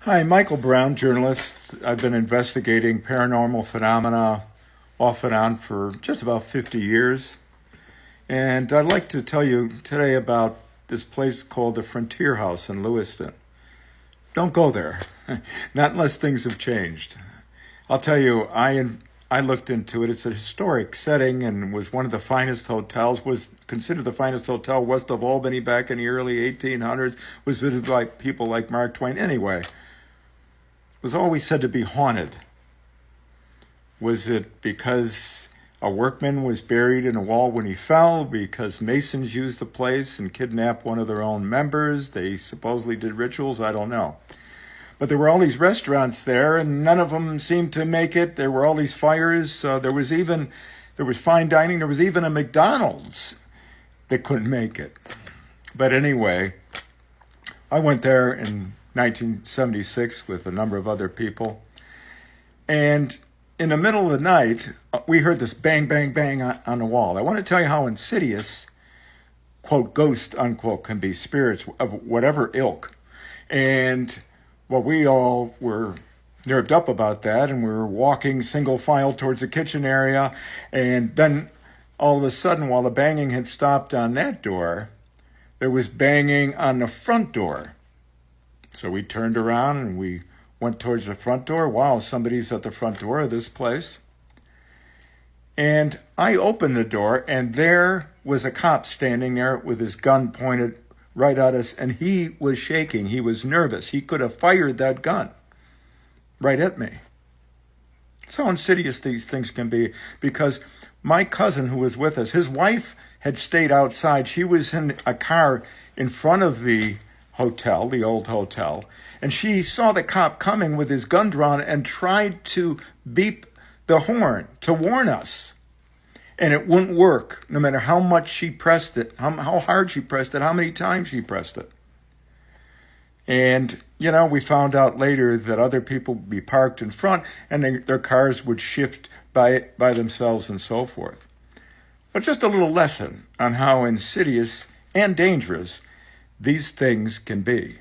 Hi, Michael Brown, journalist. I've been investigating paranormal phenomena off and on for just about 50 years. And I'd like to tell you today about this place called the Frontier House in Lewiston. Don't go there, not unless things have changed. I'll tell you, I looked into it. It's a historic setting and was one of the finest hotels, was considered the finest hotel west of Albany back in the early 1800s, was visited by people like Mark Twain. Anyway, was always said to be haunted. Was it because a workman was buried in a wall when he fell? Because Masons used the place and kidnapped one of their own members? They supposedly did rituals? I don't know. But there were all these restaurants there, and none of them seemed to make it. There were all these fires. There was fine dining. There was even a McDonald's that couldn't make it. But anyway, I went there in 1976 with a number of other people. And in the middle of the night, we heard this bang, bang, bang on the wall. I want to tell you how insidious, quote, ghost, unquote, can be, spirits of whatever ilk. And well, we all were nerved up about that, and we were walking single file towards the kitchen area. And then all of a sudden, while the banging had stopped on that door, there was banging on the front door. So we turned around and we went towards the front door. Wow, somebody's at the front door of this place. And I opened the door, and there was a cop standing there with his gun pointed right at us, and he was shaking. He was nervous. He could have fired that gun right at me. That's how insidious these things can be, because my cousin who was with us, his wife had stayed outside. She was in a car in front of the hotel, the old hotel, and she saw the cop coming with his gun drawn and tried to beep the horn to warn us. And it wouldn't work, no matter how much she pressed it, how hard she pressed it, how many times she pressed it. And, we found out later that other people would be parked in front and their cars would shift by themselves and so forth. But just a little lesson on how insidious and dangerous these things can be.